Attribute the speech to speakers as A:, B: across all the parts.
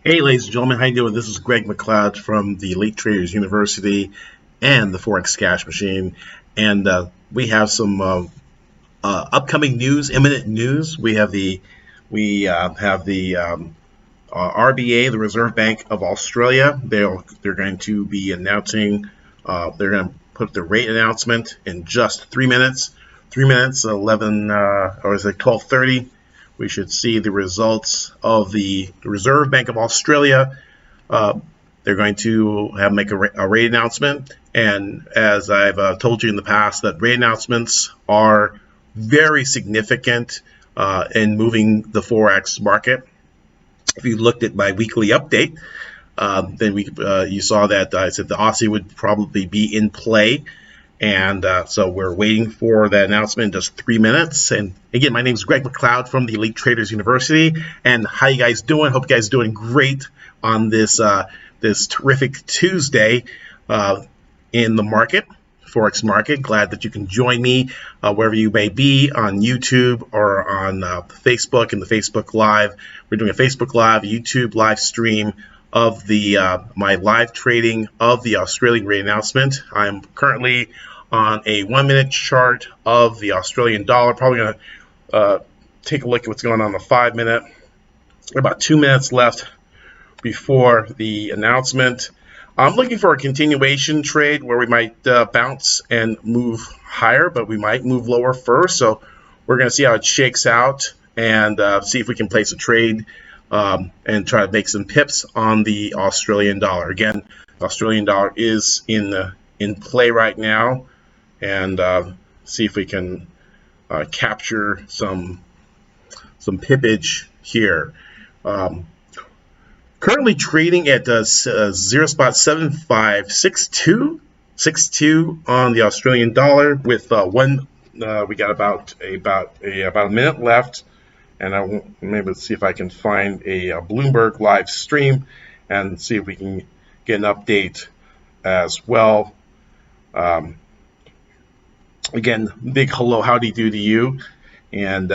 A: Hey, ladies and gentlemen, how you doing? This is Greg McLeod from the Elite Traders University and the Forex Cash Machine, and we have some upcoming news, imminent news. We have the RBA, the Reserve Bank of Australia. They're going to be announcing. They're going to put the rate announcement in just 3 minutes. 3 minutes, 11 or is it 12:30? We should see the results of the Reserve Bank of Australia. They're going to make a rate announcement, and as I've told you in the past, that rate announcements are very significant in moving the Forex market. If you looked at my weekly update, then you saw that I said the Aussie would probably be in play. And so we're waiting for that announcement in just 3 minutes. And again, my name is Greg McLeod from the Elite Traders University. And how you guys doing? Hope you guys are doing great on this this terrific Tuesday in the market, Forex market. Glad that you can join me wherever you may be on YouTube or on Facebook and the Facebook Live. We're doing a Facebook Live, YouTube live stream of the my live trading of the Australian rate announcement. I'm currently on a 1 minute chart of the Australian dollar. Probably going to take a look at what's going on the 5 minute. About 2 minutes left before the announcement. I'm looking for a continuation trade where we might bounce and move higher, but we might move lower first. So we're going to see how it shakes out and see if we can place a trade and try to make some pips on the Australian dollar. Again, the Australian dollar is in play right now, and see if we can capture some pippage here. Currently trading at 0.7562 on the Australian dollar with we got about a minute left. And I will maybe see if I can find a Bloomberg live stream and see if we can get an update as well. Again, big hello, howdy do to you. And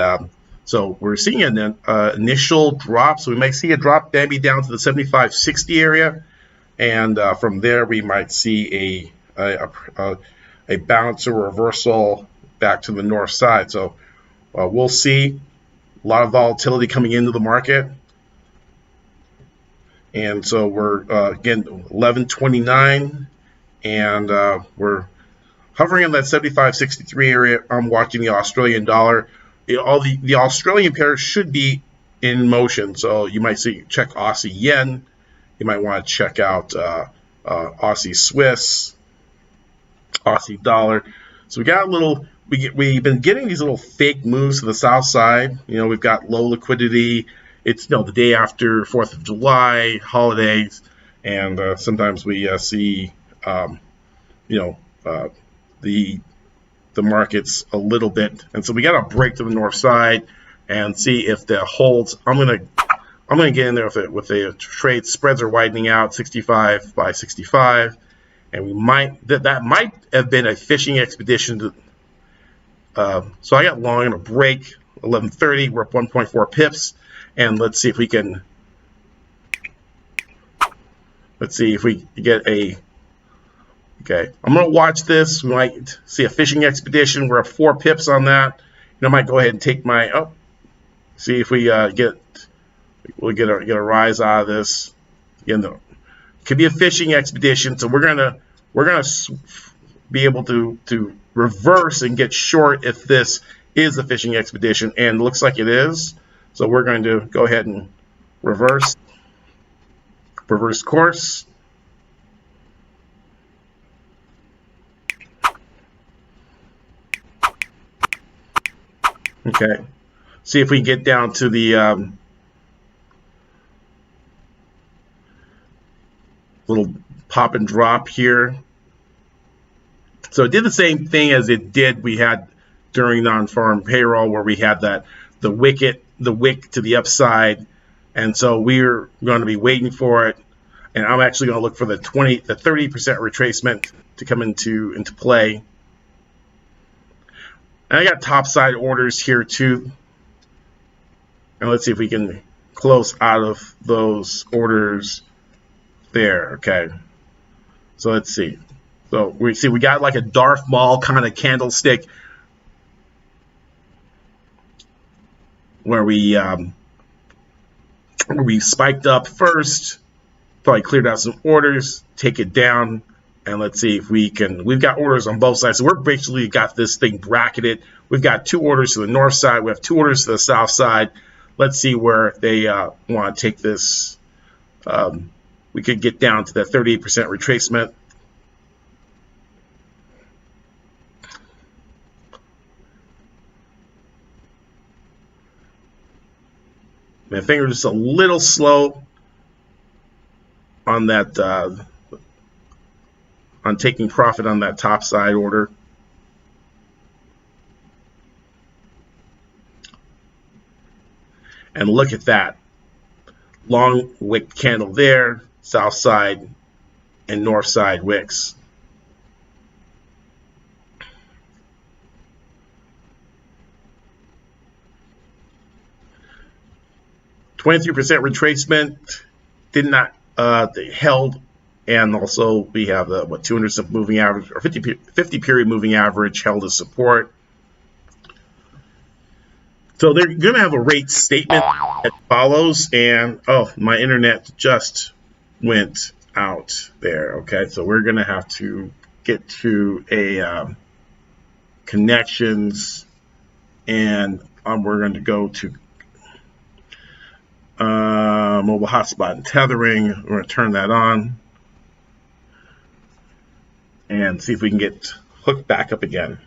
A: so we're seeing an initial drop. So we might see a drop maybe down to the 75.60 area. And from there, we might see a bounce or reversal back to the north side. So we'll see. A lot of volatility coming into the market, and so we're again 11:29, and we're hovering in that 75.63 area. I'm watching the Australian dollar. All the Australian pairs should be in motion, so you might check Aussie yen. You might want to check out Aussie Swiss, Aussie dollar. So we got a little. We've been getting these little fake moves to the south side. You know, we've got low liquidity. It's the day after 4th of July, holidays, and sometimes we see the markets a little bit. And so we got to break to the north side and see if that holds. I'm gonna get in there with the trade spreads are widening out 65 by 65, and we might that might have been a fishing expedition to. So I got long in a break, 11:30. We're up 1.4 pips, and let's see if we can. Let's see if we get a. Okay, I'm gonna watch this. We might see a fishing expedition. We're up 4 pips on that. I might go ahead and take my. See if we get a rise out of this. Again, it could be a fishing expedition, so we're gonna be able to reverse and get short if this is a fishing expedition, and it looks like it is. So we're going to go ahead and reverse course. Okay, see if we can get down to the little pop and drop here. So it did the same thing as it did we had during non-farm payroll, where we had the wick to the upside, and so we're going to be waiting for it. And I'm actually going to look for the 30% retracement to come into play. And I got topside orders here too. And let's see if we can close out of those orders there. Okay, so let's see. So we see we got like a Darth Maul kind of candlestick where we spiked up first, probably cleared out some orders, take it down, and let's see if we can. We've got orders on both sides, so we're basically got this thing bracketed. We've got 2 orders to the north side, we have 2 orders to the south side. Let's see where they want to take this. We could get down to that 38% retracement. My finger just a little slow on that, on taking profit on that top side order. And look at that. Long wick candle there, south side and north side wicks. $23% retracement, did not held, and also we have the 200 moving average or 50 period moving average held as support. So they're going to have a rate statement that follows, and oh, my internet just went out there. Okay, so we're going to have to get to a connections, and we're going to go to mobile hotspot and tethering. We're going to turn that on and see if we can get hooked back up again.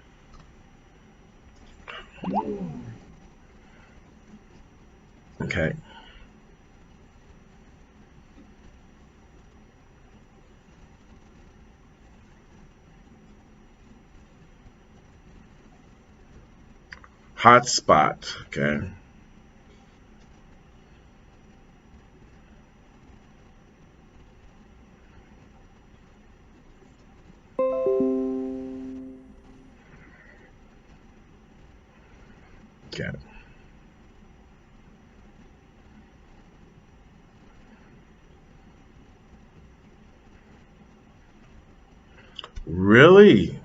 A: Okay. Hotspot. Okay. Okay. Really?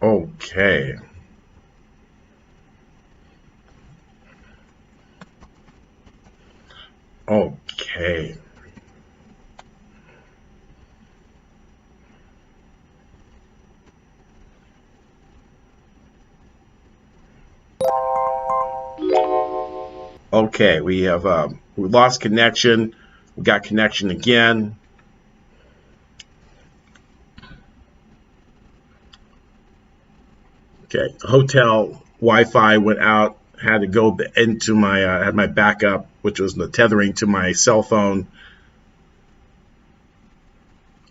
A: Okay. Okay. Okay, we have we lost connection. We got connection again. Okay, hotel Wi-Fi went out. Had to go into my had my backup, which was the tethering to my cell phone.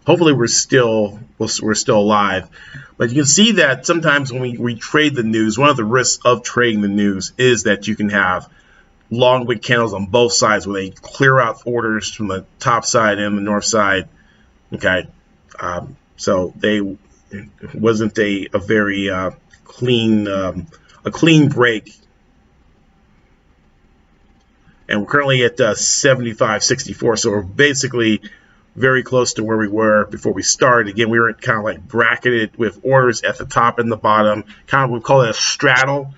A: Hopefully we're still alive, but you can see that sometimes when we trade the news, one of the risks of trading the news is that you can have long wick candles on both sides where they clear out orders from the top side and the north side. Okay, so it wasn't a very clean break, and we're currently at 75.64, so we're basically very close to where we were before we started. Again, we were kind of like bracketed with orders at the top and the bottom, kind of, we call it a straddle,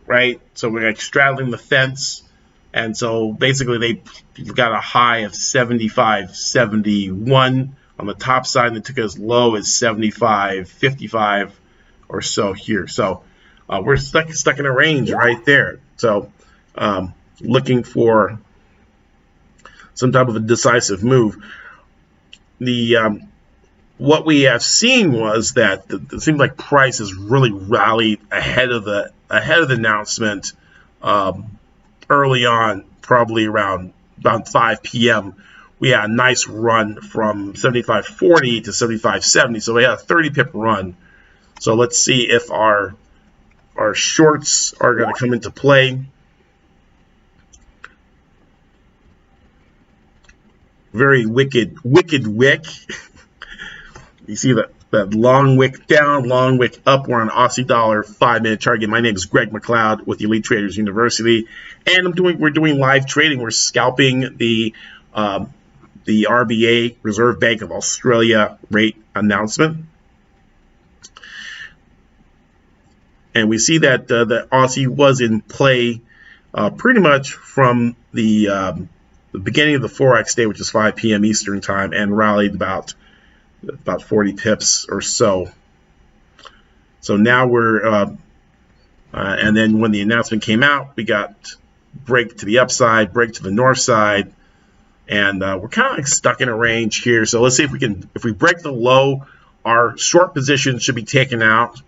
A: right? So we're like straddling the fence. And so basically they've got a high of 75.71 on the top side, and it took as low as 75.55 or so here. So we're stuck in a range right there. So looking for some type of a decisive move. What we have seen was that it seemed like price has really rallied ahead of the announcement. Early on, probably around about 5 p.m., we had a nice run from 75.40 to 75.70. So we had a 30 pip run. So let's see if our shorts are going to come into play. Very wicked wick. You see that that long wick down, long wick up. We're on Aussie dollar 5-minute chart. Again, my name is Greg McLeod with Elite Traders University, and we're doing live trading. We're scalping the RBA, Reserve Bank of Australia, rate announcement. And we see that the Aussie was in play pretty much from the beginning of the Forex day, which is 5 p.m. Eastern time, and rallied about 40 pips or so. So now we're, and then when the announcement came out, we got break to the upside, break to the north side, and we're kind of like stuck in a range here. So let's see if we can, if we break the low, our short position should be taken out.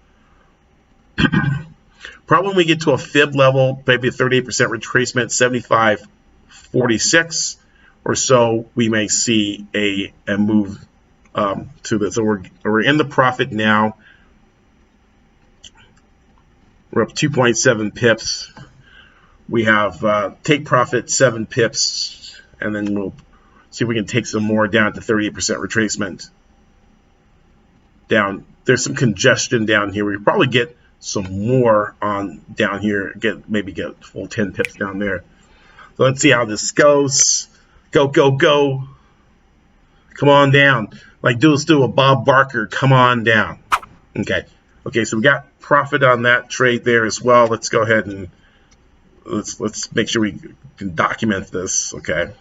A: Probably when we get to a fib level, maybe a 38% retracement, 75.46 or so, we may see a move to this. So we're in the profit now. We're up 2.7 pips. We have take profit 7 pips, and then we'll see if we can take some more down to 38% retracement. Down, there's some congestion down here. We probably get some more on down here. Maybe get full 10 pips down there. So let's see how this goes. Go, go, go. Come on down. Like let's do a Bob Barker. Come on down. Okay. Okay, so we got profit on that trade there as well. Let's go ahead and let's make sure we can document this. Okay.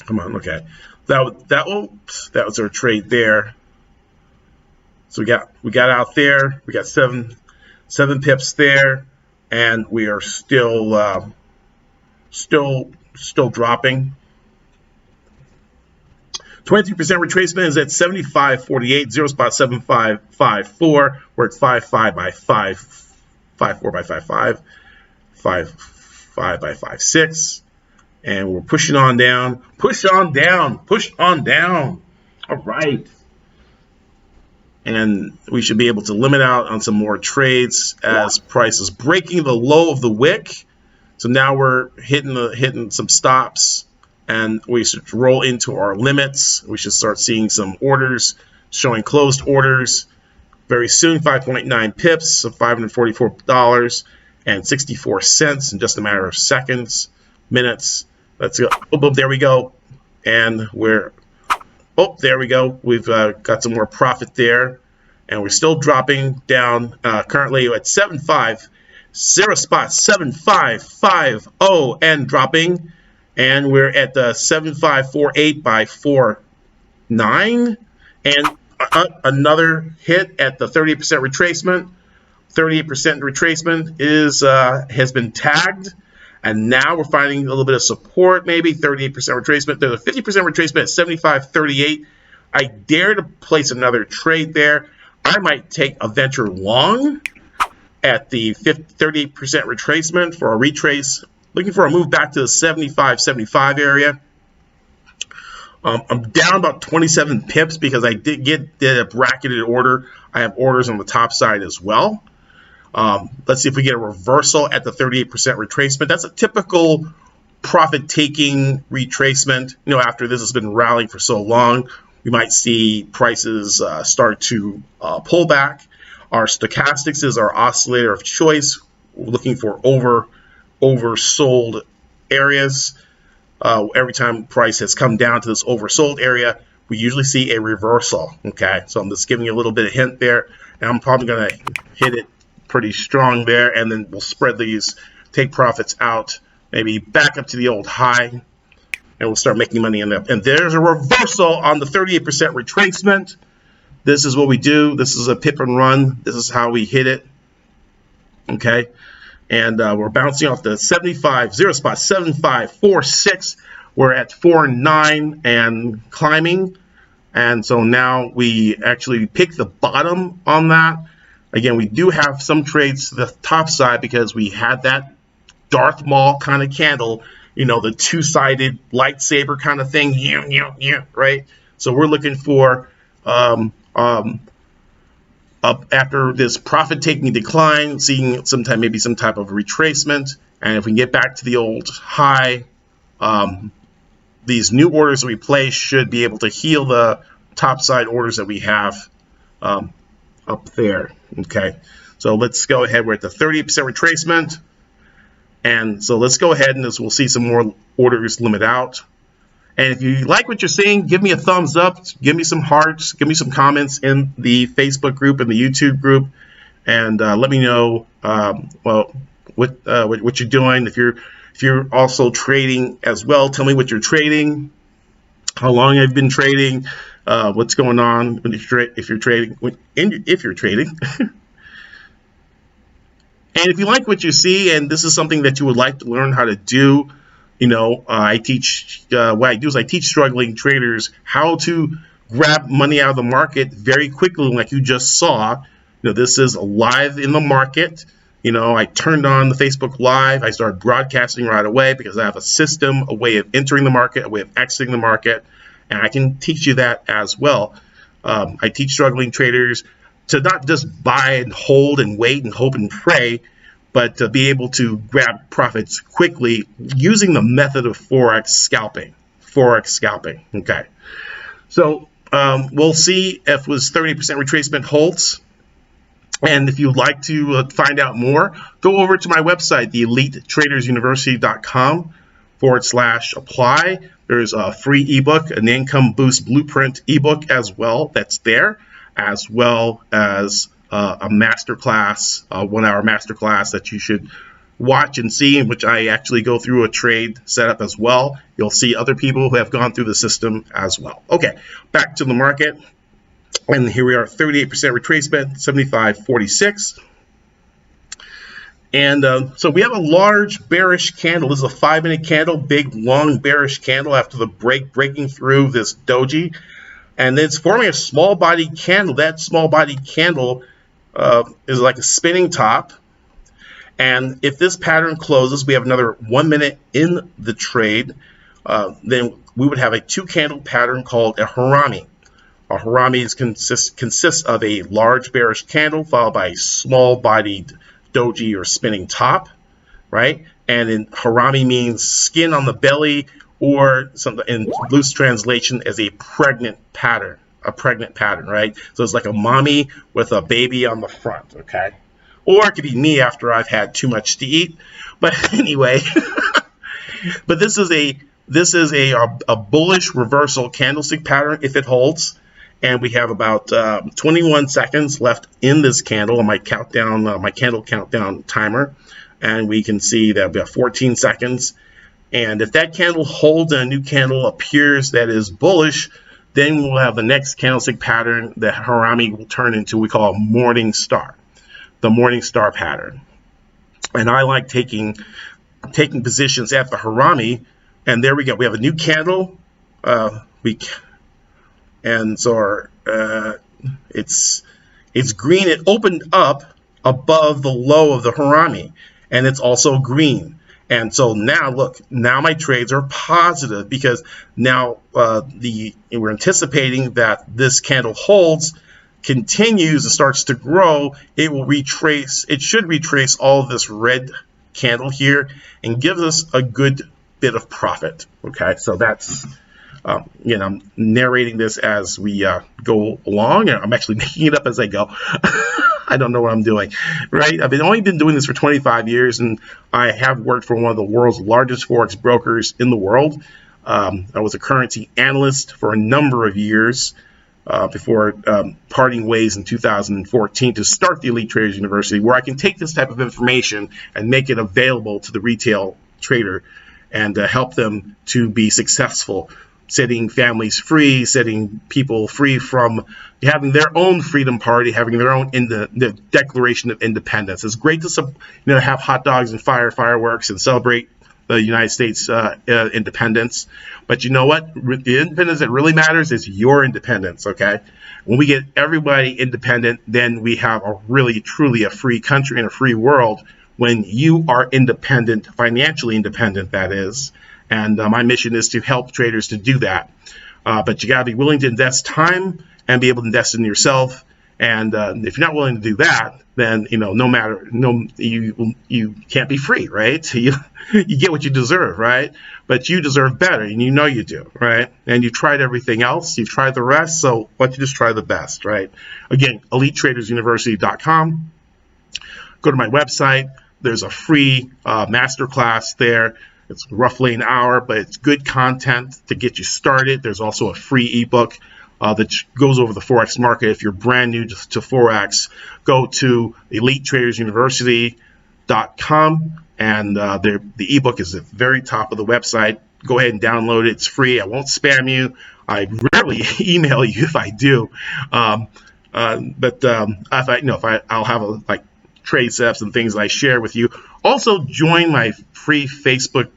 A: Come on. Okay. That was our trade there. So we got out there. We got seven pips there, and we are still dropping. 23% retracement is at 75.48, 0 spot 7554. We're at 55 by 5, 54 by 55, 55 by 56, and we're pushing on down. Push on down. Push on down. All right. And we should be able to limit out on some more trades as price is breaking the low of the wick. So now we're hitting some stops, and we should roll into our limits. We should start seeing some orders showing closed orders very soon. 5.9 pips, so $544.64 in just a matter of seconds, minutes. Let's go. Oh, there we go. And there we go. We've got some more profit there, and we're still dropping down. Currently at 0 spot 7550 and dropping, and we're at the 7548 by 49, and another hit at the 30% retracement. 38% retracement has been tagged. And now we're finding a little bit of support, maybe 38% retracement. There's a 50% retracement at 75.38. I dare to place another trade there. I might take a venture long at the 38% retracement for a retrace. Looking for a move back to the 75 area. I'm down about 27 pips because I did a bracketed order. I have orders on the top side as well. Let's see if we get a reversal at the 38% retracement. That's a typical profit-taking retracement. You know, after this has been rallying for so long, we might see prices start to pull back. Our Stochastics is our oscillator of choice. We're looking for oversold areas. Every time price has come down to this oversold area, we usually see a reversal. Okay, so I'm just giving you a little bit of hint there, and I'm probably going to hit it pretty strong there, and then we'll spread these, take profits out, maybe back up to the old high, and we'll start making money in there. And there's a reversal on the 38% retracement. This is what we do. This is a Pip N Run. This is how we hit it. Okay, and we're bouncing off the 75, 0 spot 7546. We're at 4.9 and climbing, and so now we actually pick the bottom on that. Again, we do have some trades to the top side because we had that Darth Maul kind of candle, you know, the two-sided lightsaber kind of thing, right? So we're looking for up after this profit-taking decline, seeing maybe some type of retracement, and if we can get back to the old high, these new orders that we place should be able to heal the top side orders that we have up there. Okay, so let's go ahead. We're at the 38% retracement, and so let's go ahead and we'll see some more orders limit out. And if you like what you're seeing, give me a thumbs up, give me some hearts, give me some comments in the Facebook group and the YouTube group, and let me know what you're doing. If you're also trading as well, tell me what you're trading, how long I've been trading, what's going on when if you're trading. And if you like what you see, and this is something that you would like to learn how to do, you know, I teach, what I do is I teach struggling traders how to grab money out of the market very quickly, like you just saw. You know, this is live in the market. You know, I turned on the Facebook Live. I started broadcasting right away because I have a system, a way of entering the market, a way of exiting the market, and I can teach you that as well. I teach struggling traders to not just buy and hold and wait and hope and pray, but to be able to grab profits quickly using the method of Forex scalping. Forex scalping, okay. So we'll see if was 30% retracement holds. And if you'd like to find out more, go over to my website, theelitetradersuniversity.com/apply. There's a free ebook, an income boost blueprint ebook as well that's there, as well as a masterclass, a 1-hour masterclass that you should watch and see, in which I actually go through a trade setup as well. You'll see other people who have gone through the system as well. Okay, back to the market. And here we are, 38% retracement, 75.46. And so we have a large bearish candle. This is a 5-minute candle, big, long bearish candle after the breaking through this doji. And then it's forming a small body candle. That small body candle is like a spinning top. And if this pattern closes, we have another 1 minute in the trade, then we would have a 2-candle pattern called a harami. A harami consists of a large bearish candle followed by a small-bodied doji or spinning top, right? And in harami means skin on the belly, or something in loose translation as a pregnant pattern, right? So it's like a mommy with a baby on the front, okay? Or it could be me after I've had too much to eat. But anyway, but this is a bullish reversal candlestick pattern if it holds. And we have about 21 seconds left in this candle on my countdown, my candle countdown timer. And we can see that we have 14 seconds. And if that candle holds and a new candle appears that is bullish, then we'll have the next candlestick pattern that harami will turn into, we call a morning star, the morning star pattern. And I like taking positions at the harami. And there we go. We have a new candle. And so it's green. It opened up above the low of the harami, and it's also green. And so now, look, now my trades are positive because now we're anticipating that this candle holds, continues, and starts to grow. It will retrace. It should retrace all of this red candle here and gives us a good bit of profit. Okay, so that's. You know, I'm narrating this as we go along, and I'm actually making it up as I go. I don't know what I'm doing, right? I've only been doing this for 25 years, and I have worked for one of the world's largest Forex brokers in the world. I was a currency analyst for a number of years before parting ways in 2014 to start the Elite Traders University, where I can take this type of information and make it available to the retail trader and help them to be successful, setting families free, setting people free from having their own freedom party, having their own the Declaration of Independence. It's great to have hot dogs and fireworks and celebrate the United States independence, but you know what? The independence that really matters is your independence. Okay, when we get everybody independent, then we have a really truly a free country and a free world. When you are independent, financially independent, that is. And my mission is to help traders to do that. But you got to be willing to invest time and be able to invest in yourself And if you're not willing to do that, then you can't be free, right? You get what you deserve, right? But you deserve better, and you do, right? And you tried everything else, you've tried the rest, so why don't you just try the best, right? Again, EliteTradersUniversity.com. Go to my website. There's a free masterclass there. It's roughly an hour, but it's good content to get you started. There's also a free ebook that goes over the Forex market. If you're brand new to Forex, go to EliteTradersUniversity.com, and the ebook is at the very top of the website. Go ahead and download it. It's free. I won't spam you. I rarely email you if I do, but I'll have trade setups and things I share with you. Also, join my free Facebook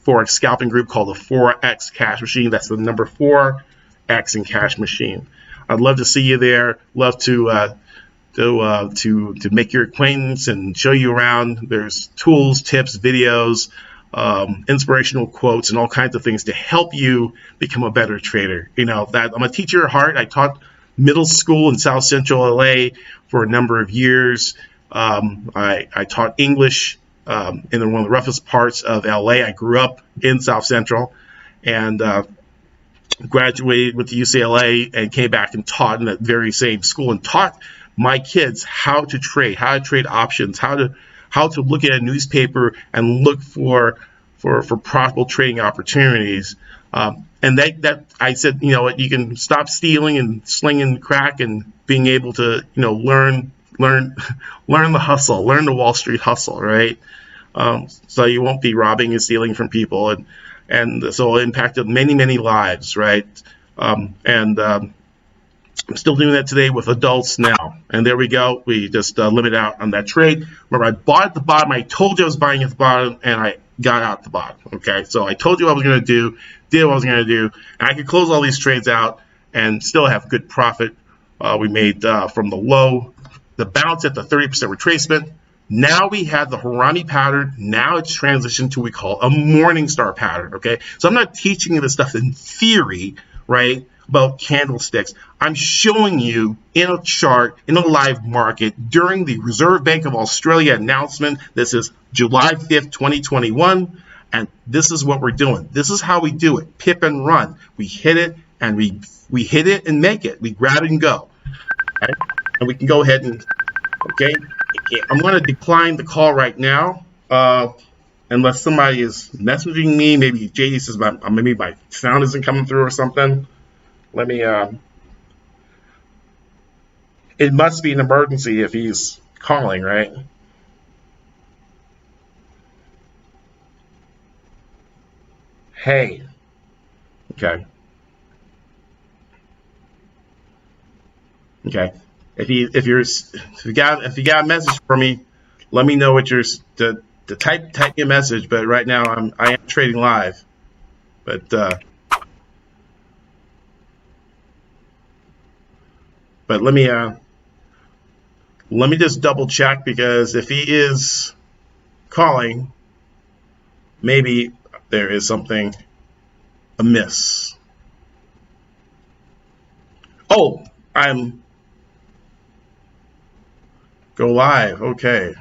A: Forex scalping group called the Forex Cash Machine. That's the number 4X in Cash Machine. I'd love to see you there. Love to make your acquaintance and show you around. There's tools, tips, videos, inspirational quotes, and all kinds of things to help you become a better trader. That I'm a teacher at heart. I taught middle school in South Central LA for a number of years. I taught English in one of the roughest parts of LA. I grew up in South Central and graduated with UCLA and came back and taught in that very same school and taught my kids how to trade options, how to look at a newspaper and look for profitable trading opportunities. And that I said, you can stop stealing and slinging crack and being able to, learn the hustle, learn the Wall Street hustle, right? So you won't be robbing and stealing from people, and so it impacted many lives, right? I'm still doing that today with adults now. And there we go. We just limit out on that trade. Remember, I bought at the bottom. I told you I was buying at the bottom, and I got out at the bottom. Okay, so I told you what I was going to do, did what I was going to do, and I could close all these trades out and still have good profit. We made from the low, the bounce at the 30% retracement. Now we have the Harami pattern. Now it's transitioned to what we call a morning star pattern. Okay, so I'm not teaching you this stuff in theory, right, about candlesticks. I'm showing you in a chart, in a live market, during the Reserve Bank of Australia announcement. This is July 5th, 2021, and this is what we're doing. This is how we do it. Pip and run. We hit it, and we hit it and make it. We grab it and go. Okay? And we can go ahead and, okay, I'm going to decline the call right now, unless somebody is messaging me. Maybe JD says maybe my sound isn't coming through or something. Let me, it must be an emergency if he's calling, right? Hey. Okay. Okay. If you got a message for me, let me know what type me a message. But right now I am trading live. But let me just double check, because if he is calling, maybe there is something amiss. Oh, I'm go live. Okay.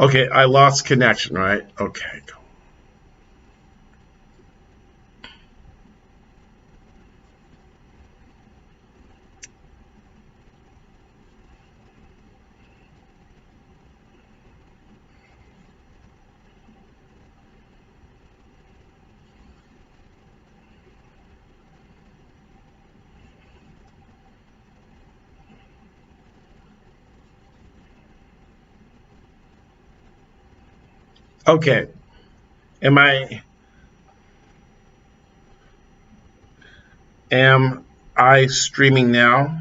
A: Okay, I lost connection, right? Okay. Okay. Am I streaming now?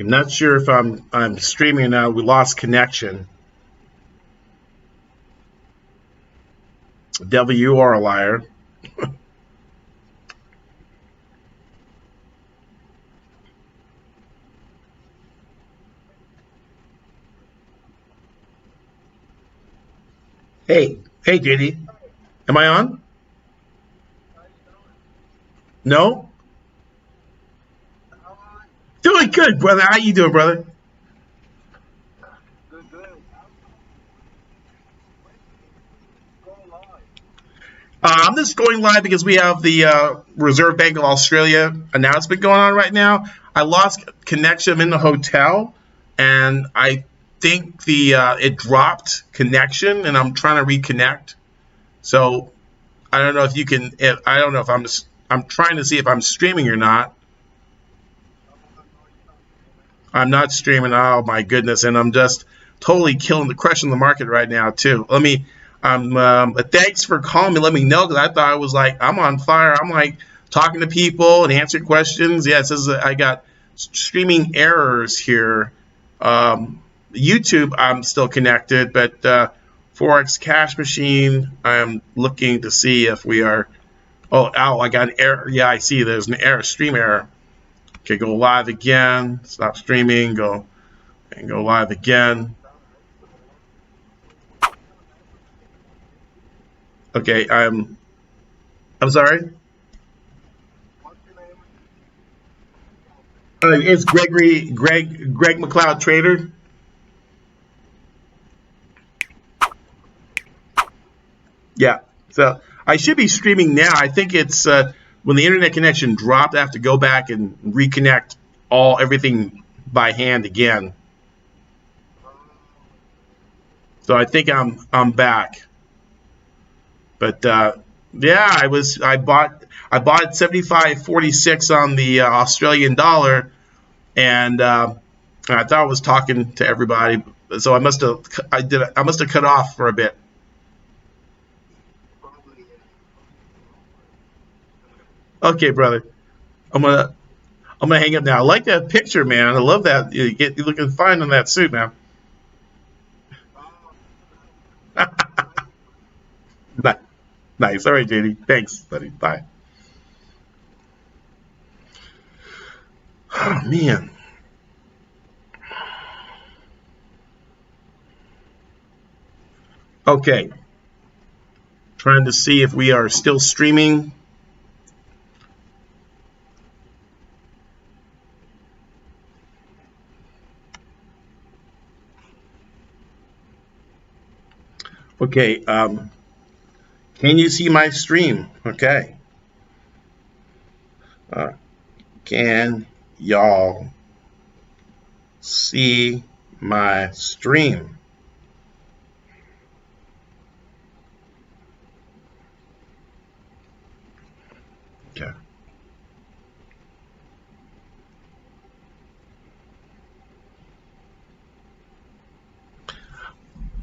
A: I'm not sure if I'm streaming now. We lost connection. Devil, you are a liar. Hey, JD, am I on? No? Doing good, brother. How you doing, brother? I'm just going live because we have the Reserve Bank of Australia announcement going on right now. I lost connection. I'm in the hotel, and I think it dropped connection, and I'm trying to reconnect. So I don't know if you can. I don't know if I'm trying to see if I'm streaming or not. I'm not streaming. Oh my goodness, and I'm just totally crushing the market right now too. Thanks for calling me. Let me know, because I thought I was like, I'm on fire. I'm like talking to people and answering questions. Yeah, it says that I got streaming errors here. YouTube, I'm still connected, but Forex Cash Machine, I'm looking to see if we are. Oh, I got an error. Yeah, I see. There's an error, stream error. Okay, go live again. Stop streaming. Go live again. Okay, I'm sorry. It's Greg McLeod Trader. Yeah, so I should be streaming now. I think it's when the internet connection dropped, I have to go back and reconnect everything by hand again. So I think I'm back. But yeah, I bought at 75.46 on the Australian dollar, and I thought I was talking to everybody, so I must have cut off for a bit. Okay, brother, I'm gonna hang up now. I like that picture, man. I love that. You're looking fine in that suit, man. Nice. All right, JD. Thanks, buddy. Bye. Oh man. Okay. Trying to see if we are still streaming. Okay. Can you see my stream? Okay. Can y'all see my stream? Okay.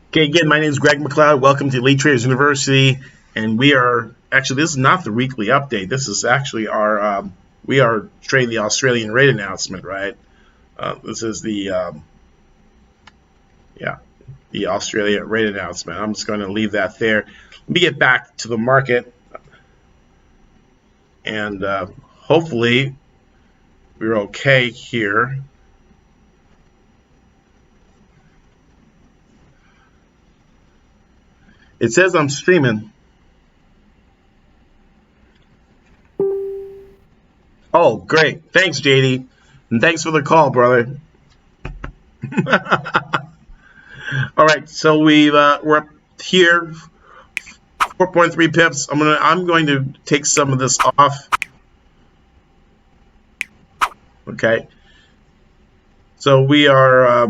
A: Okay, again, my name is Greg McLeod. Welcome to Elite Traders University, and we are actually, this is not the weekly update. This is actually our we are trading the Australian rate announcement, right? This is the the Australia rate announcement. I'm just going to leave that there. Let me get back to the market, and hopefully we're okay here. It says I'm streaming. Oh, great. Thanks, JD. And thanks for the call, brother. All right, so we're up here, 4.3 pips. I'm going to take some of this off. Okay. So we are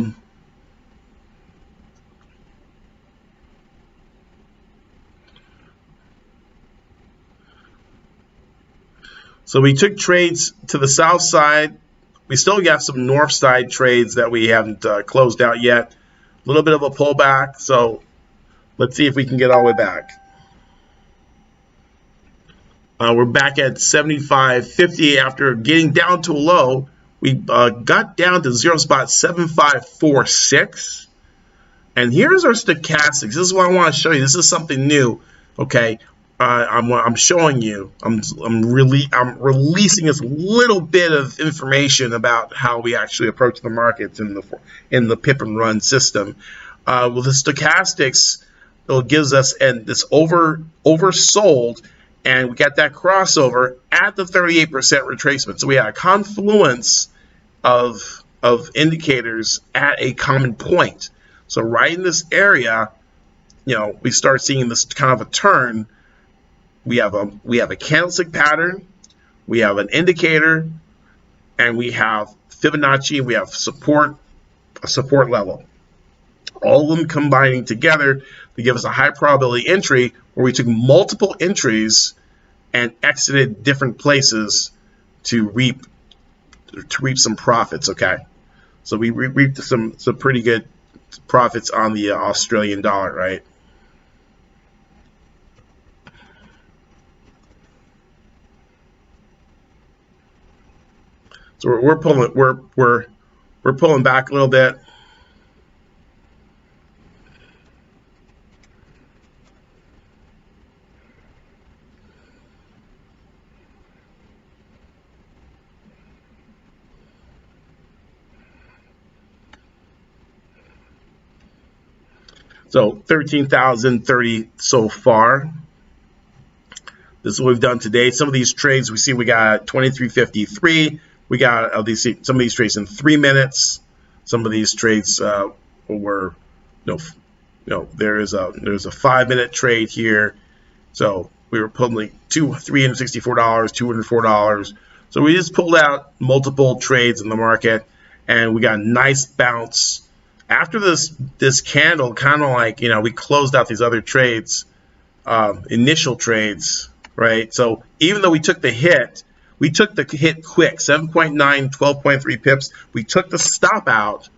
A: so we took trades to the south side. We still got some north side trades that we haven't closed out yet. A little bit of a pullback, so let's see if we can get all the way back. We're back at 75.50 after getting down to a low. We got down to 0.7546. And here's our stochastics. This is what I want to show you. This is something new. Okay, I'm showing you. I'm releasing this little bit of information about how we actually approach the markets in the Pip and Run system. With the stochastics, it gives us this oversold, and we got that crossover at the 38% retracement. So we had a confluence of indicators at a common point. So right in this area, we start seeing this kind of a turn. We have a candlestick pattern, we have an indicator, and we have Fibonacci. We have a support level. All of them combining together to give us a high probability entry, where we took multiple entries and exited different places to reap some profits. Okay, so we reaped some pretty good profits on the Australian dollar, right? So we're pulling back a little bit. So 13,030 so far. This is what we've done today. Some of these trades we see, we got 23.53. We got some of these trades in 3 minutes. Some of these trades were there's a 5-minute trade here. So we were pulling like $364, $204. So we just pulled out multiple trades in the market, and we got a nice bounce. After this candle, kind of like, we closed out these other trades, initial trades, right? So even though we took the hit quick, 7.9, 12.3 pips. We took the stop out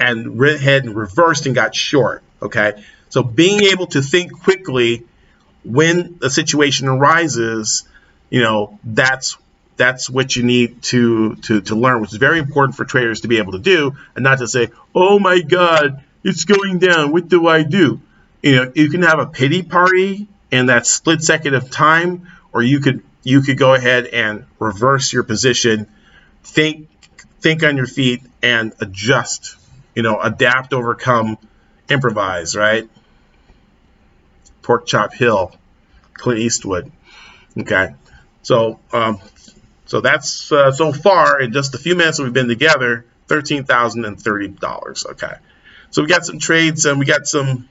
A: and went ahead and reversed and got short, okay? So being able to think quickly when a situation arises, that's what you need to learn, which is very important for traders to be able to do, and not to say, oh my God, it's going down, what do I do? You can have a pity party in that split second of time, or you could go ahead and reverse your position, think on your feet, and adjust, adapt, overcome, improvise, right? Pork Chop Hill, Clint Eastwood. Okay, so that's so far in just a few minutes that we've been together, $13,030. Okay, so we got some trades, and we got some.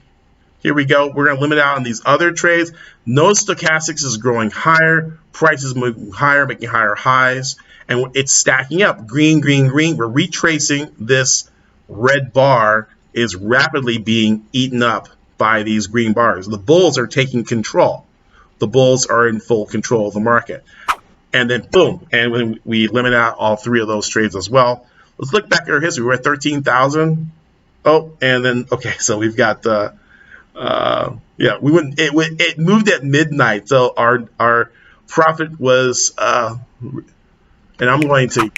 A: Here we go. We're going to limit out on these other trades. Notice stochastics is growing higher, prices moving higher, making higher highs, and it's stacking up. Green, green, green. We're retracing this red bar is rapidly being eaten up by these green bars. The bulls are taking control. The bulls are in full control of the market. And then boom, and when we limit out all 3 of those trades as well. Let's look back at our history. We're at 13,000. Oh, and then okay, so we've got the it moved at midnight, so our profit was and I'm going to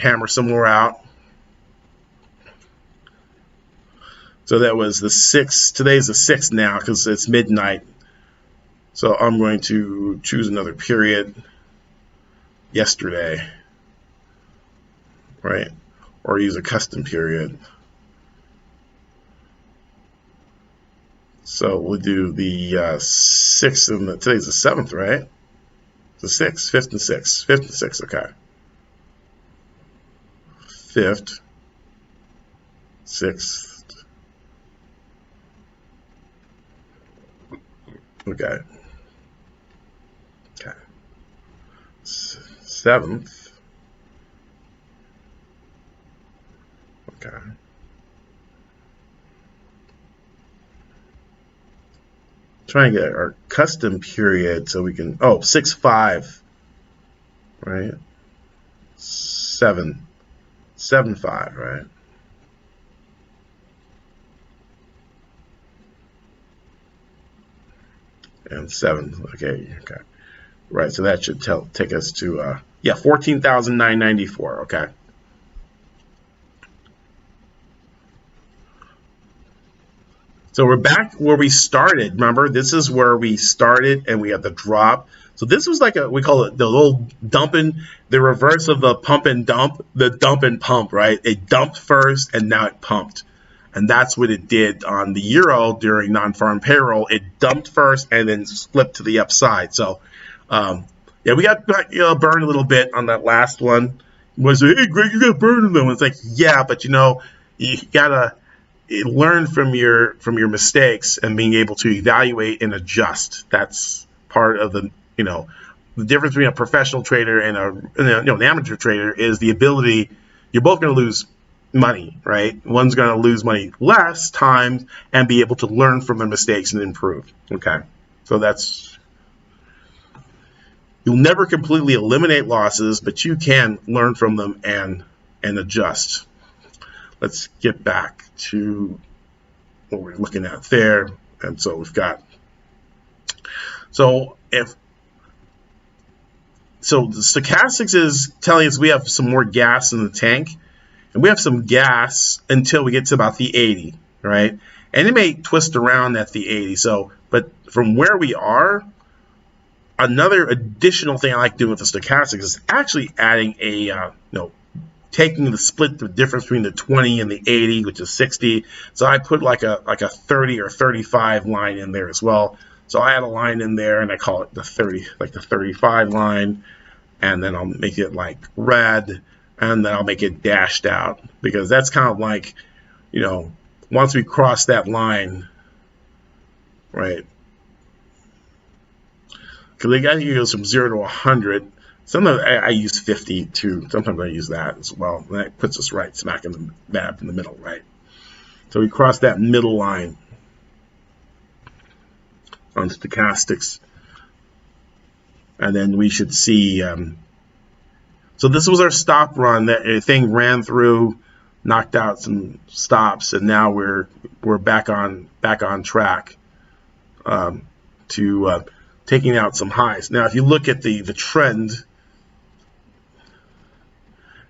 A: hammer some more out. So that was the 6th. Today's the 6th now because it's midnight. So I'm going to choose another period. Yesterday, right? Or use a custom period. So we'll do the 6th, and today's the 7th, right? The 6th, 5th, and 6th. 5th and 6th, okay. 5th, 6th. Okay. Okay. 7th. Okay. Try and get our custom period so we can, 6-5, right? 7-5, right? And 7, okay. Right, so that should take us to, yeah, 14,994, okay. So we're back where we started. Remember, this is where we started and we had the drop. So this was like we call it the little dumping, the reverse of the pump and dump, the dump and pump, right? It dumped first and now it pumped. And that's what it did on the euro during non-farm payroll. It dumped first and then flipped to the upside. So, yeah, we got burned a little bit on that last one. Was like, hey, Greg, you got burned on them. It's like, yeah, but you gotta learn from your mistakes and being able to evaluate and adjust. That's part of the the difference between a professional trader and an amateur trader is the ability. You're both going to lose money, right? One's going to lose money less times and be able to learn from their mistakes and improve. Okay, so you'll never completely eliminate losses, but you can learn from them and adjust. Let's get back to what we're looking at there. And so we've got, so the Stochastics is telling us we have some more gas in the tank, and we have some gas until we get to about the 80, right? And it may twist around at the 80. So, but from where we are, another additional thing I like doing with the Stochastics is actually adding a, taking the split, the difference between the 20 and the 80, which is 60. So I put like a 30 or 35 line in there as well. So I add a line in there and I call it the 30, like the 35 line, and then I'll make it like red, and then I'll make it dashed out, because that's kind of like, once we cross that line, right? Because they got to go from 0 to 100. Sometimes I use 50 too. Sometimes I use that as well. And that puts us right smack in the map in the middle, right? So we cross that middle line on Stochastics, and then we should see. So this was our stop run. That thing ran through, knocked out some stops, and now we're back on track to taking out some highs. Now, if you look at the trend,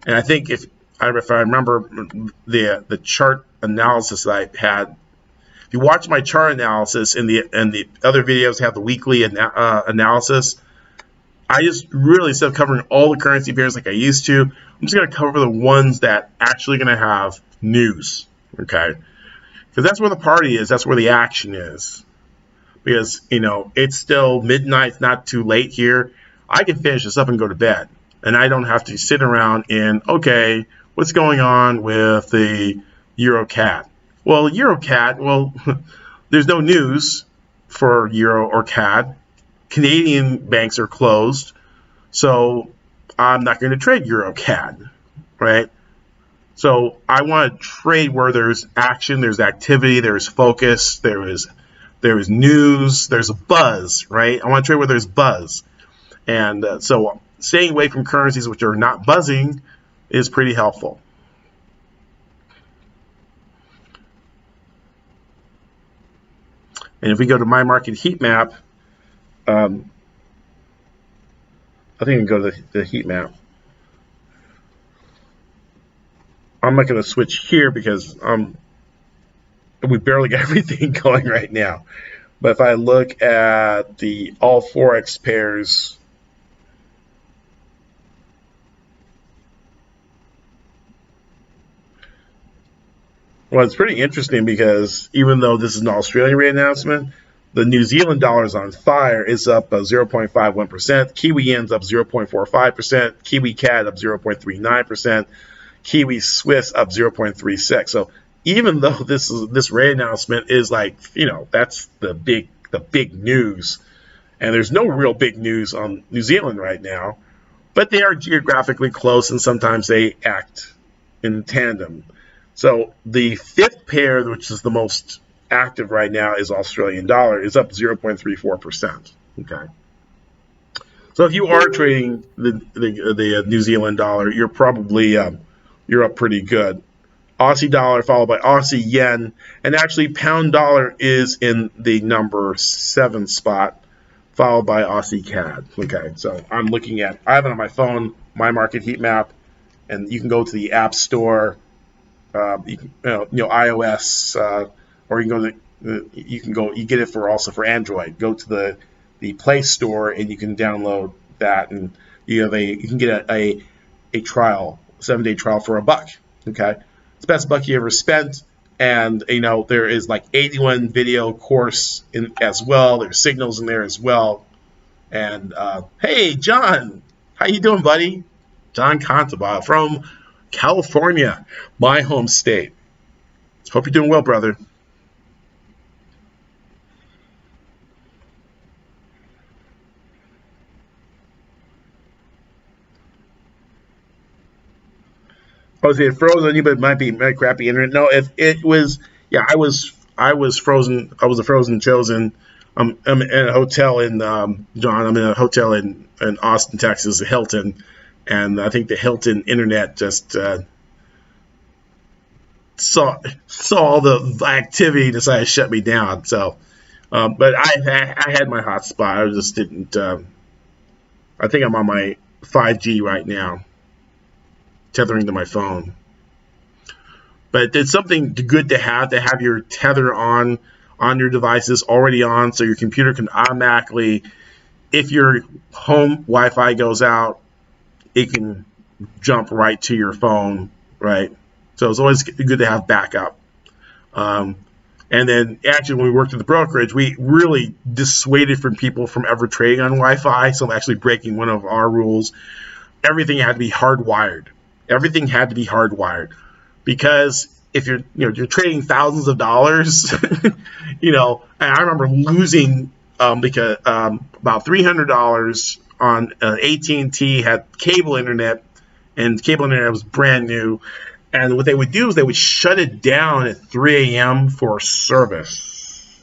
A: and I think if I remember the chart analysis that I had, if you watch my chart analysis in the other videos have the weekly analysis, I just really, instead of covering all the currency pairs like I used to, I'm just going to cover the ones that actually going to have news, okay? Because that's where the party is. That's where the action is. Because, it's still midnight. It's not too late here. I can finish this up and go to bed. And I don't have to sit around and, okay, what's going on with the Euro CAD? Well, Euro CAD, there's no news for Euro or CAD. Canadian banks are closed, so I'm not going to trade Euro CAD, right? So I want to trade where there's action, there's activity, there's focus, there is news, there's a buzz, right? I want to trade where there's buzz. And so staying away from currencies which are not buzzing is pretty helpful. And if we go to my market heat map, I think I can go to the heat map. I'm not going to switch here because we barely got everything going right now. But if I look at the all Forex pairs, well, it's pretty interesting because even though this is an Australian rate announcement, the New Zealand dollar is on fire. It's up 0.51%. Kiwi yen's up 0.45%. Kiwi CAD up 0.39%. Kiwi Swiss up 0.36. So even though this rate announcement is like, that's the big news, and there's no real big news on New Zealand right now, but they are geographically close and sometimes they act in tandem. So the fifth pair, which is the most active right now, is Australian dollar, is up 0.34%. Okay. So if you are trading the New Zealand dollar, you're probably you're up pretty good. Aussie dollar followed by Aussie yen, and actually pound dollar is in the number 7 spot followed by Aussie CAD. Okay, so I'm looking at, I have it on my phone, my Market Heatmap, and you can go to the App Store, iOS, or you can go to you get it for also for Android. Go to the Play Store and you can download that, and you can get a trial, 7-day trial for $1. Okay, it's the best buck you ever spent. And there is like 81 video course in as well. There's signals in there as well. And hey, John, how you doing, buddy? John Contaba from California, my home state. Hope you're doing well, brother. Oh, is it frozen on you? But it might be my crappy internet. No, it was. Yeah, I was frozen. I was a frozen chosen. I'm in a hotel in John. I'm in a hotel in Austin, Texas, the Hilton, and I think the Hilton internet just saw all the activity, decided to shut me down. So, but I had my hotspot. I just didn't. I think I'm on my 5G right now, tethering to my phone. But it's something good to have your tether on your devices already on, so your computer can automatically, if your home Wi-Fi goes out, it can jump right to your phone, right? So it's always good to have backup. And then actually, when we worked at the brokerage, we really dissuaded from people from ever trading on Wi-Fi. So actually breaking one of our rules, everything had to be hardwired. Everything had to be hardwired, because if you're trading thousands of dollars, and I remember losing because about $300 on AT&T had cable internet, and cable internet was brand new. And what they would do is they would shut it down at 3 a.m. for service.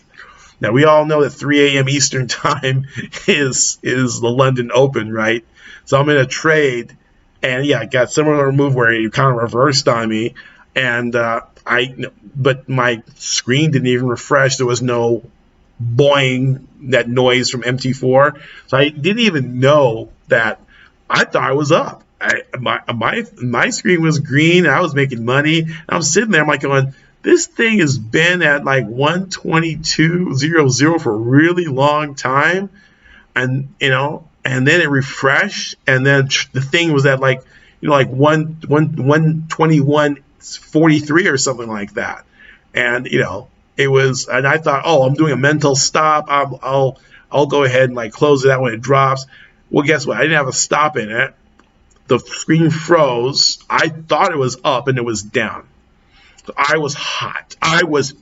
A: Now we all know that 3 a.m. Eastern time is the London Open, right? So I'm in a trade, and yeah, I got similar move where you kind of reversed on me, and but my screen didn't even refresh. There was no boing, that noise from MT4, so I didn't even know that. I thought I was up. My screen was green. I was making money. I'm sitting there. I'm like going, this thing has been at like 122.00 for a really long time, and and then it refreshed, and then the thing was at like 121.43 or something like that, and it was, and I thought, oh, I'm doing a mental stop. I'll go ahead and like close it out when it drops. Well, guess what? I didn't have a stop in it. The screen froze. I thought it was up, and it was down. So I was hot. I was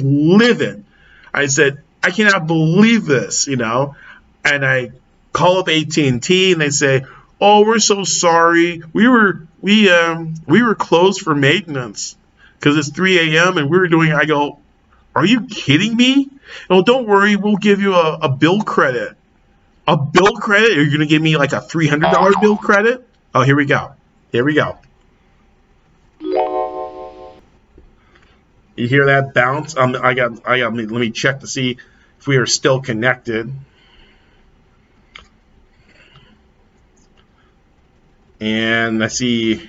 A: livid. I said, I cannot believe this, And I call up AT&T, and they say, oh, we're so sorry. We were closed for maintenance because it's 3 a.m. and we were doing. I go, are you kidding me? Oh, don't worry. We'll give you a bill credit. A bill credit? Are you going to give me like a $300 bill credit? Oh, here we go. Here we go. You hear that bounce? Let me check to see if we are still connected. And I see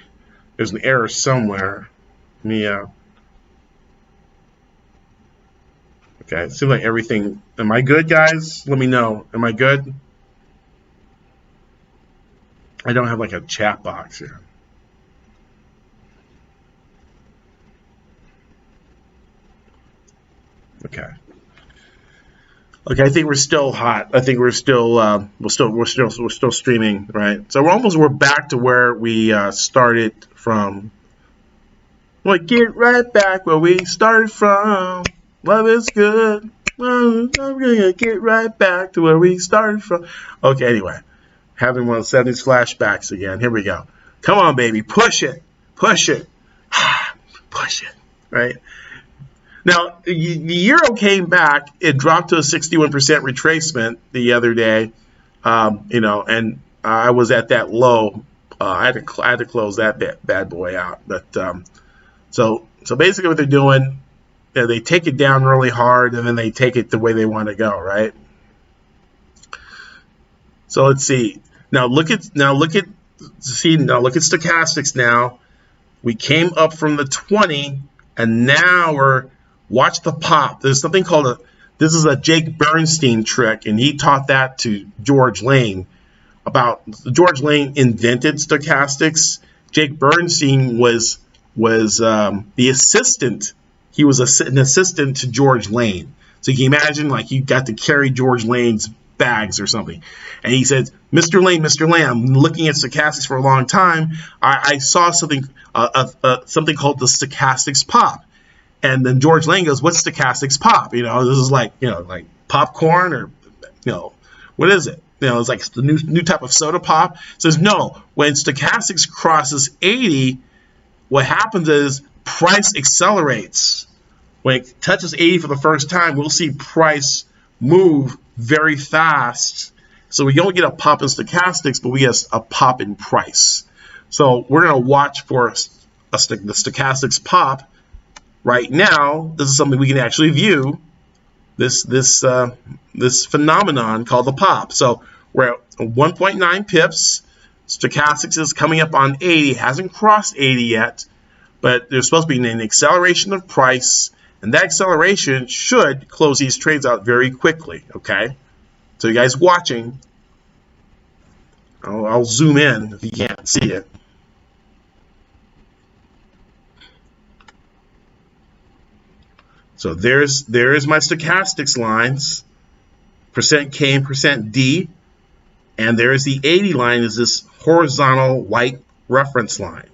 A: there's an error somewhere. Let me, okay, it seems like everything. Am I good, guys? Let me know. Am I good? I don't have like a chat box here. Okay. Okay, I think we're still hot. I think we're still streaming, right? So we're back to where we started from. We'll get right back where we started from. Love is good. I'm gonna get right back to where we started from. Okay, anyway, having one of the 70s flashbacks again. Here we go. Come on, baby, push it, push it, push it, right? Now, the euro came back. It dropped to a 61% retracement the other day, and I was at that low. I had to close that bad boy out. But so basically, what they're doing, they take it down really hard, and then they take it the way they want to go, right? So let's see. Now look at stochastics now. We came up from the 20, and now watch the pop. There's something called this is a Jake Bernstein trick, and he taught that to George Lane. George Lane invented stochastics. Jake Bernstein was the assistant. He was an assistant to George Lane. So you can imagine, like, you got to carry George Lane's bags or something. And he said, Mr. Lane, I'm looking at stochastics for a long time. I saw something something called the stochastics pop. And then George Lane goes, what's stochastics pop? This is like popcorn, or what is it? It's like the new type of soda pop. It says, no, when stochastics crosses 80, what happens is price accelerates. When it touches 80 for the first time, we'll see price move very fast. So we don't get a pop in stochastics, but we get a pop in price. So we're going to watch for the stochastics pop right now. This is something we can actually view. This phenomenon called the pop. So we're at 1.9 pips. Stochastics is coming up on 80. Hasn't crossed 80 yet, but there's supposed to be an acceleration of price, and that acceleration should close these trades out very quickly. Okay, so you guys watching, I'll zoom in if you can't see it. So there's my stochastics lines, %K and %D, and there's the 80 line, is this horizontal white reference line.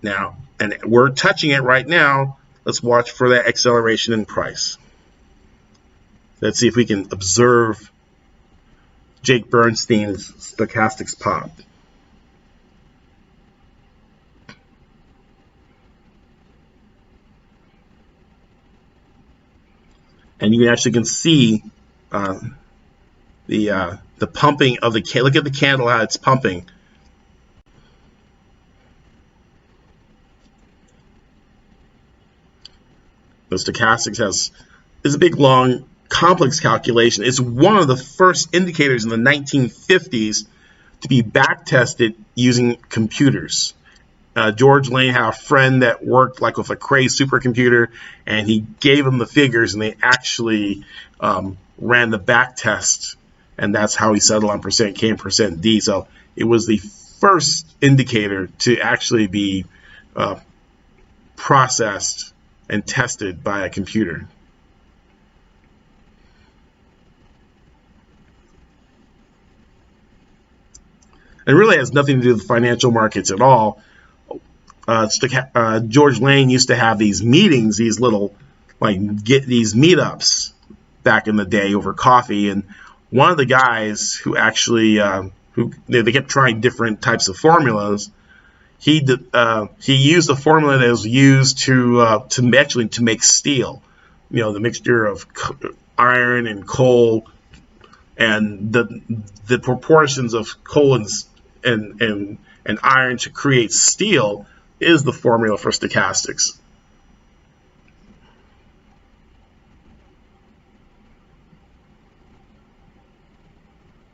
A: Now, and we're touching it right now. Let's watch for that acceleration in price. Let's see if we can observe Jake Bernstein's stochastics pop. And you actually can see the pumping of the candle. Look at the candle, how it's pumping. The stochastics is a big, long, complex calculation. It's one of the first indicators in the 1950s to be back tested using computers. George Lane had a friend that worked like with a Cray supercomputer, and he gave him the figures, and they actually ran the back test, and that's how he settled on %K and %D. So it was the first indicator to actually be processed and tested by a computer. It really has nothing to do with financial markets at all. George Lane used to have these meetings, these little, these meetups back in the day over coffee, and one of the guys who actually they kept trying different types of formulas. He used the formula that was used to make steel. The mixture of iron and coal, and the proportions of coal and iron to create steel is the formula for stochastics.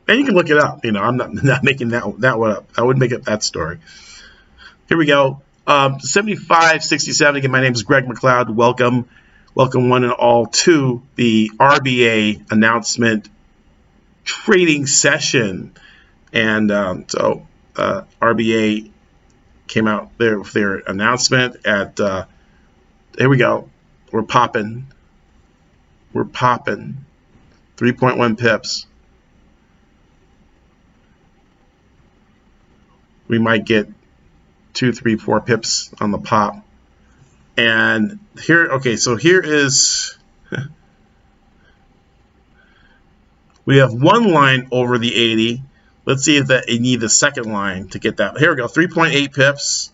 A: And you can look it up. I'm not making that one up. I wouldn't make up that story. Here we go. 7567. Again, my name is Greg McLeod. Welcome one and all to the RBA announcement trading session. And so RBA came out there with their announcement at here we go. We're popping 3.1 pips. We might get 2, 3, 4 pips on the pop. And here, okay, so here is we have one line over the 80. Let's see if that you need the second line to get that. Here we go, 3.8 pips.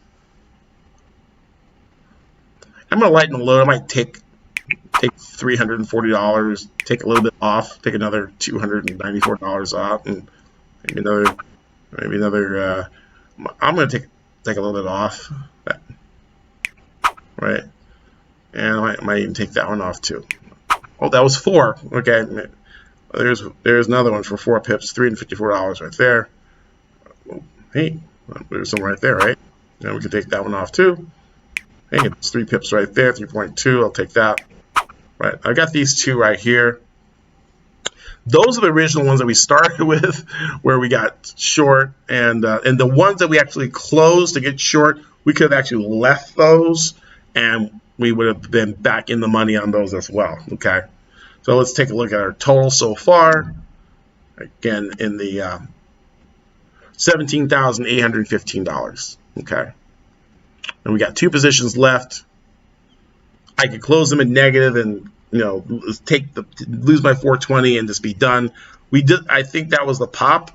A: I'm gonna lighten the load. I might take $340, take a little bit off, take another $294 off, and maybe another. I'm gonna take a little bit off, right? And I might even take that one off too. Oh, that was 4. Okay, There's another one for 4 pips, $354 right there. Hey, there's some right there, right? And we can take that one off too. Hey, it's 3 pips right there, 3.2. I'll take that. Right, I got these two right here. Those are the original ones that we started with, where we got short, and the ones that we actually closed to get short, we could have actually left those, and we would have been back in the money on those as well. Okay, so let's take a look at our total so far. Again, in the $17,815. Okay, and we got 2 positions left. I could close them in negative and lose my 420 and just be done. I think that was the pop.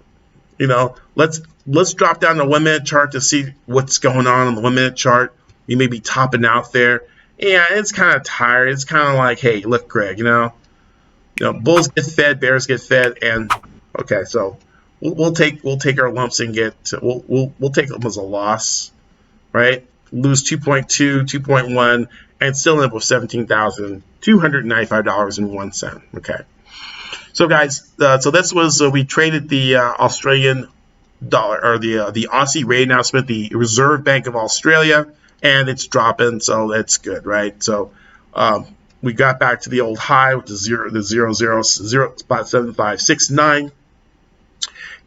A: Let's drop down the 1 minute chart to see what's going on the 1 minute chart. You may be topping out there. Yeah, it's kind of tired. It's kind of like, hey, look, Greg, bulls get fed, bears get fed, and okay, so we'll take our lumps and we'll take them as a loss, right? Lose 2.2, 2.1, and still end up with $17,295.01. Okay, so guys, so this was we traded the Australian dollar, or the Aussie rate announcement, the Reserve Bank of Australia, and it's dropping, so that's good, right? So we got back to the old high, which is 0.7569,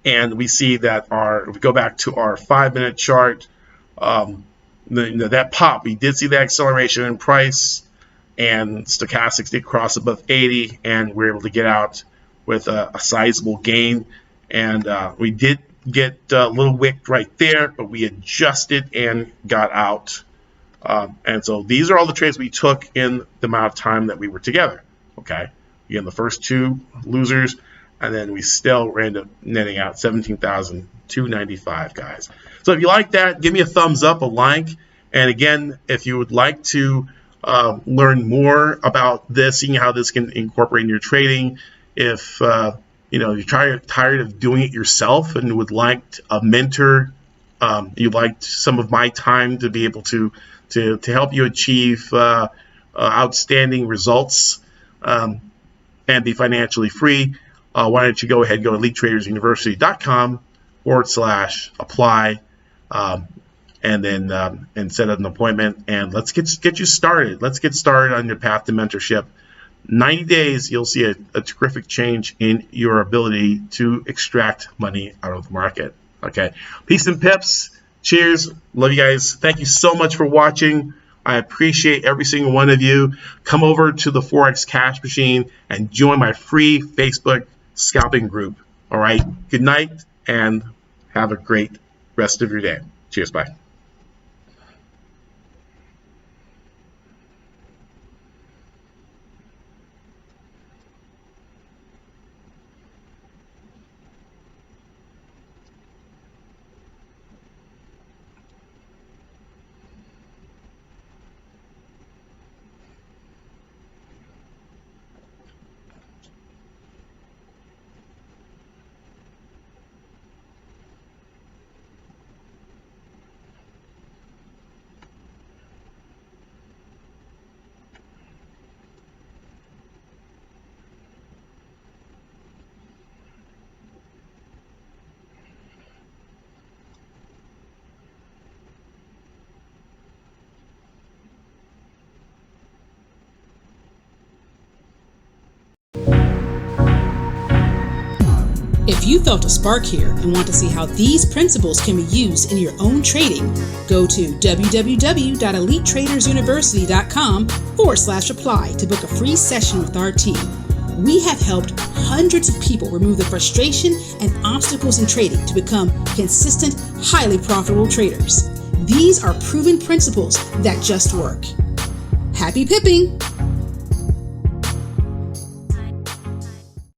A: and we see that if we go back to our 5 minute chart. That pop, we did see the acceleration in price, and Stochastics did cross above 80, and we were able to get out with a sizable gain. And we did get a little wick right there, but we adjusted and got out. And so these are all the trades we took in the amount of time that we were together. Okay, again, the first 2 losers, and then we still ended up netting out $17,295, guys. So if you like that, give me a thumbs up, a like. And again, if you would like to learn more about this, seeing how this can incorporate in your trading, if you're tired of doing it yourself and would like a mentor, you'd like some of my time to be able to help you achieve outstanding results and be financially free, why don't you go ahead and go to EliteTradersUniversity.com/apply, and then and set up an appointment, and let's get you started. Let's get started on your path to mentorship. 90 days, you'll see a terrific change in your ability to extract money out of the market. Okay, peace and pips. Cheers. Love you guys. Thank you so much for watching. I appreciate every single one of you. Come over to the Forex Cash Machine and join my free Facebook scalping group. All right. Good night and have a great rest of your day. Cheers. Bye.
B: If you felt a spark here and want to see how these principles can be used in your own trading, go to www.elitetradersuniversity.com/apply to book a free session with our team. We have helped hundreds of people remove the frustration and obstacles in trading to become consistent, highly profitable traders. These are proven principles that just work. Happy pipping!